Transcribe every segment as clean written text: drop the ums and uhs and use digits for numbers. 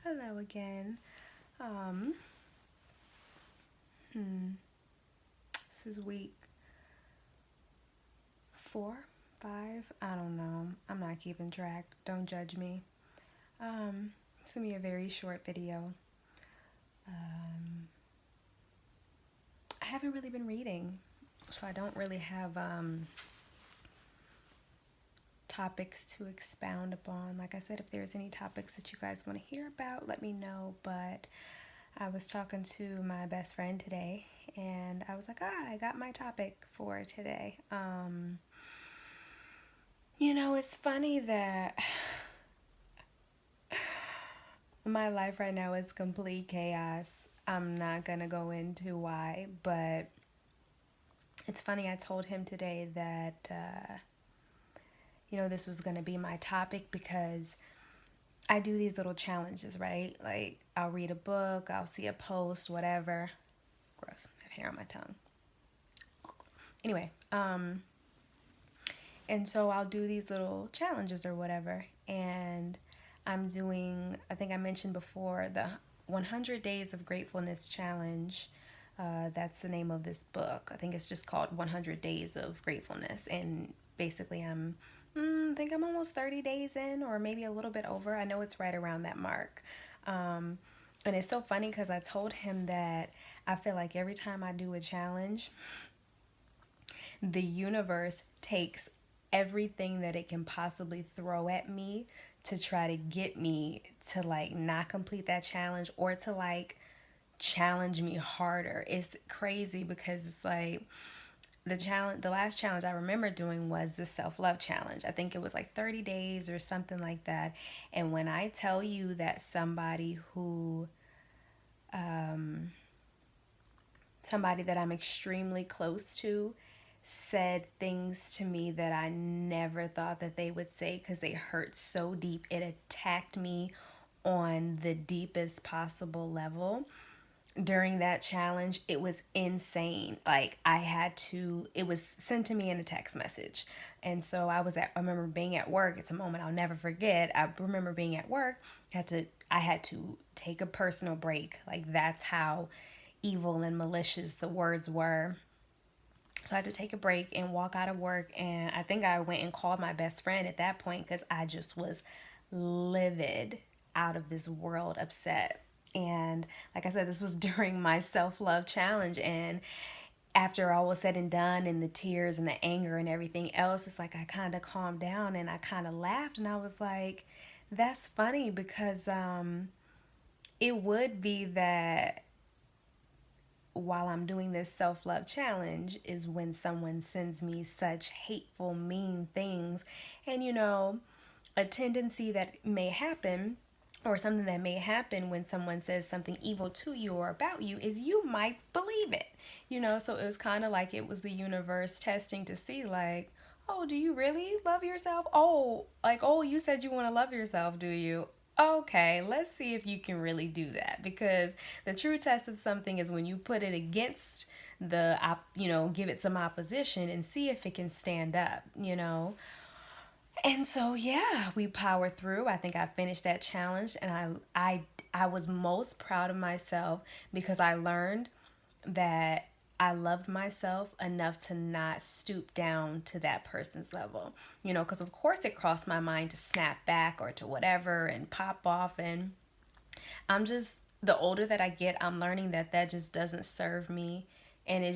Hello again. Um, hmm, this is week 4, 5. I don't know. I'm not keeping track. Don't judge me. It's gonna be a very short video. Um, I haven't really been reading, so I don't really have topics to expound upon. Like I said, if there's any topics that you guys want to hear about, let me know. But I was talking to my best friend today, and I was like, I got my topic for today. It's funny that my life right now is complete chaos. I'm not gonna go into why, but it's funny. I told him today that, this was gonna be my topic because I do these little challenges, right? Like, I'll read a book, I'll see a post, whatever. Gross, I have hair on my tongue. Anyway, and so I'll do these little challenges or whatever. And I think I mentioned before, the 100 Days of Gratefulness Challenge. That's the name of this book. I think it's just called 100 Days of Gratefulness. And basically, I think I'm almost 30 days in, or maybe a little bit over. I know it's right around that mark. And it's so funny because I told him that I feel like every time I do a challenge, the universe takes everything that it can possibly throw at me to try to get me to like not complete that challenge or to like challenge me harder. It's crazy because it's like the last challenge I remember doing was the self-love challenge. I think it was like 30 days or something like that. And when I tell you that somebody that I'm extremely close to said things to me that I never thought that they would say because they hurt so deep. It attacked me on the deepest possible level. During that challenge, it was insane. Like, it was sent to me in a text message. And so I remember being at work. It's a moment I'll never forget. I remember being at work. I had to take a personal break. Like, that's how evil and malicious the words were. So I had to take a break and walk out of work. And I think I went and called my best friend at that point because I just was livid, out of this world upset. And like I said, this was during my self love challenge. And after all was said and done, and the tears and the anger and everything else, it's like I kind of calmed down and I kind of laughed. And I was like, that's funny because it would be that while I'm doing this self love challenge is when someone sends me such hateful, mean things. And a tendency that may happen, or something that may happen when someone says something evil to you or about you, is you might believe it. So it was kind of like it was the universe testing to see, like, oh, do you really love yourself? Oh, like, oh, you said you want to love yourself, do you? Okay, let's see if you can really do that, because the true test of something is when you put it against give it some opposition and see if it can stand up. And so yeah, we powered through. I think I finished that challenge, and I was most proud of myself because I learned that I loved myself enough to not stoop down to that person's level. Because of course it crossed my mind to snap back or to whatever and pop off. And I'm just, the older that I get, I'm learning that that just doesn't serve me, and it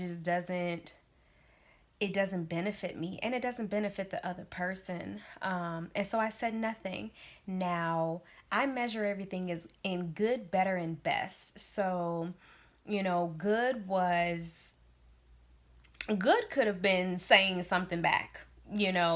doesn't benefit me, and it doesn't benefit the other person. And so I said nothing. Now, I measure everything as in good, better, and best. So, good could have been saying something back,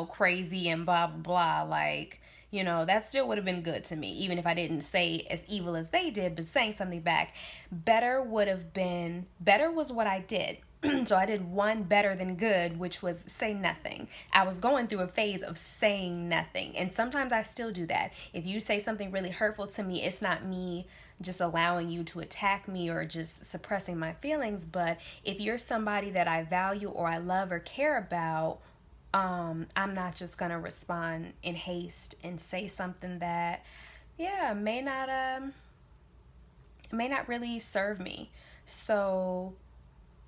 crazy and blah, blah, blah. Like, that still would have been good to me, even if I didn't say as evil as they did, but saying something back. Better was what I did. So I did one better than good, which was say nothing. I was going through a phase of saying nothing. And sometimes I still do that. If you say something really hurtful to me, it's not me just allowing you to attack me or just suppressing my feelings. But if you're somebody that I value or I love or care about, I'm not just gonna respond in haste and say something that, yeah, may not. it may not really serve me. So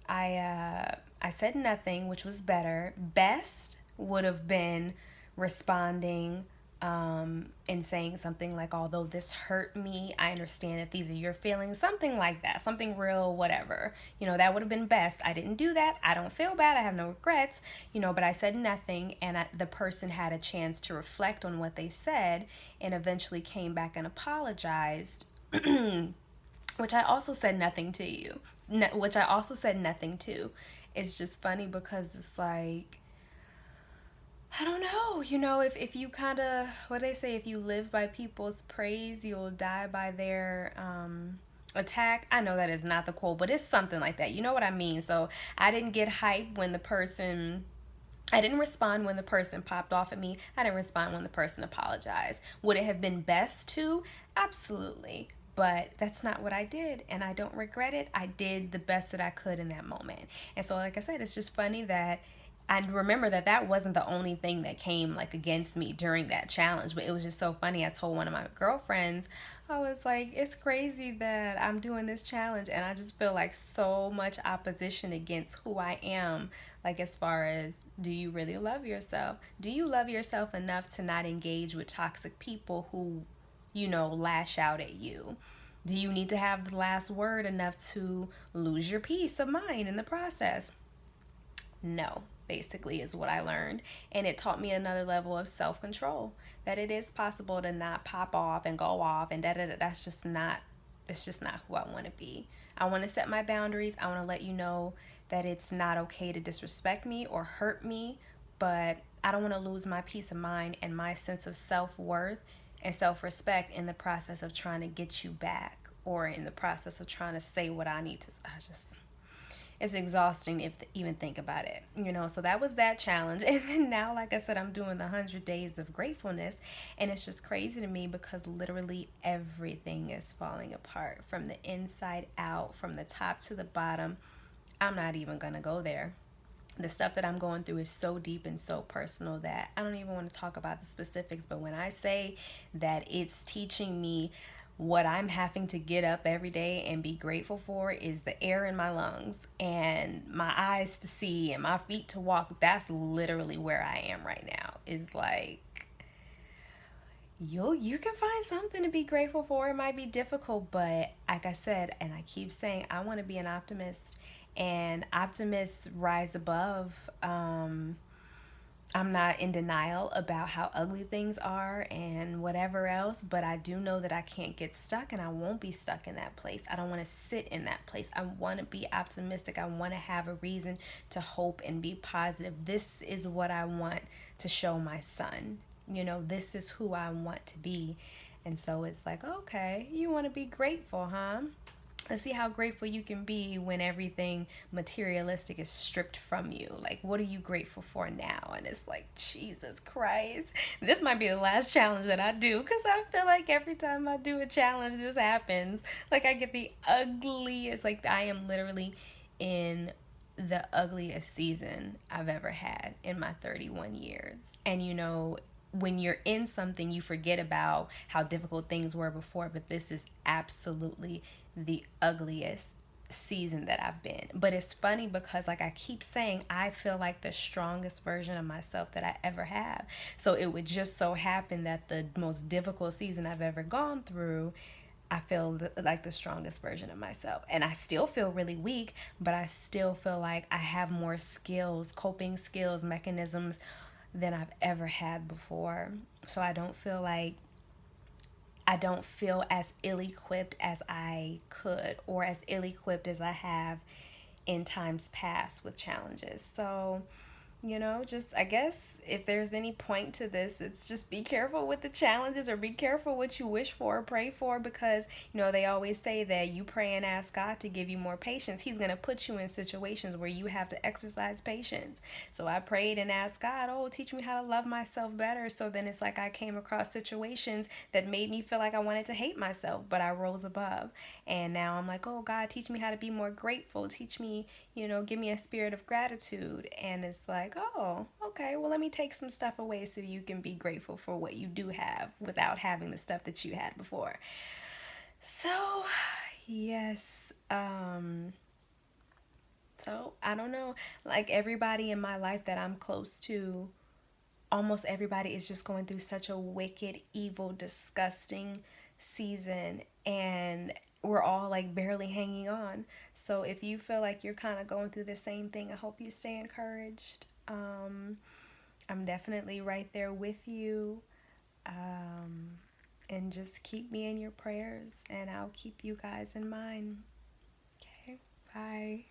I said nothing, which was better. Best would have been responding and saying something like, although this hurt me, I understand that these are your feelings, something like that, something real, whatever. That would have been best. I didn't do that. I don't feel bad. I have no regrets, but I said nothing, and the person had a chance to reflect on what they said and eventually came back and apologized. Which I also said nothing to you. Which I also said nothing to. It's just funny because it's like, I don't know, if you kind of, what they say, if you live by people's praise, you'll die by their attack. I know that is not the quote, but it's something like that. You know what I mean? So I didn't get hyped when I didn't respond when the person popped off at me. I didn't respond when the person apologized. Would it have been best to? Absolutely. But that's not what I did, and I don't regret it. I did the best that I could in that moment. And so, like I said, it's just funny that I remember that wasn't the only thing that came like against me during that challenge, but it was just so funny. I told one of my girlfriends, I was like, it's crazy that I'm doing this challenge and I just feel like so much opposition against who I am. Like, as far as, do you really love yourself? Do you love yourself enough to not engage with toxic people who, lash out at you? Do you need to have the last word enough to lose your peace of mind in the process? No, basically, is what I learned. And it taught me another level of self control, that it is possible to not pop off and go off and da da da. That's just not, it's just not who I want to be. I want to set my boundaries. I want to let you know that it's not okay to disrespect me or hurt me, but I don't want to lose my peace of mind and my sense of self worth and self respect in the process of trying to get you back, or in the process of trying to say what I need to. It's exhausting if even think about it, so that was that challenge. And then now, like I said, I'm doing the 100 days of gratefulness, and it's just crazy to me because literally everything is falling apart from the inside out, from the top to the bottom. I'm not even gonna go there. The stuff that I'm going through is so deep and so personal that I don't even want to talk about the specifics. But when I say that it's teaching me, what I'm having to get up every day and be grateful for is the air in my lungs and my eyes to see and my feet to walk. That's literally where I am right now. Is like, you can find something to be grateful for. It might be difficult, but like I said, and I keep saying, I want to be an optimist, and optimists rise above. I'm not in denial about how ugly things are and whatever else, but I do know that I can't get stuck, and I won't be stuck in that place. I don't want to sit in that place. I want to be optimistic. I want to have a reason to hope and be positive. This is what I want to show my son. This is who I want to be. And so it's like, okay, you want to be grateful, huh? Let's see how grateful you can be when everything materialistic is stripped from you. Like, what are you grateful for now? And it's like, Jesus Christ, this might be the last challenge that I do, because I feel like every time I do a challenge, this happens. Like, I get the ugliest, like, I am literally in the ugliest season I've ever had in my 31 years. And when you're in something, you forget about how difficult things were before, but this is absolutely the ugliest season that I've been. But it's funny because, like I keep saying, I feel like the strongest version of myself that I ever have. So it would just so happen that the most difficult season I've ever gone through, I feel like the strongest version of myself. And I still feel really weak, but I still feel like I have more skills, coping skills, mechanisms than I've ever had before. So I don't feel as ill-equipped as I could, or as ill-equipped as I have in times past with challenges. So, just, I guess, if there's any point to this, it's just be careful with the challenges, or be careful what you wish for or pray for, because, they always say that you pray and ask God to give you more patience. He's going to put you in situations where you have to exercise patience. So I prayed and asked God, oh, teach me how to love myself better. So then it's like I came across situations that made me feel like I wanted to hate myself, but I rose above. And now I'm like, oh, God, teach me how to be more grateful. Teach me, give me a spirit of gratitude. And it's like, oh, okay, well, let me take some stuff away so you can be grateful for what you do have without having the stuff that you had before. So, Yes. So I don't know. Like everybody in my life that I'm close to, almost everybody is just going through such a wicked, evil, disgusting season, and we're all like barely hanging on. So if you feel like you're kind of going through the same thing, I hope you stay encouraged. I'm definitely right there with you. Um, and just keep me in your prayers, and I'll keep you guys in mind. Okay, bye.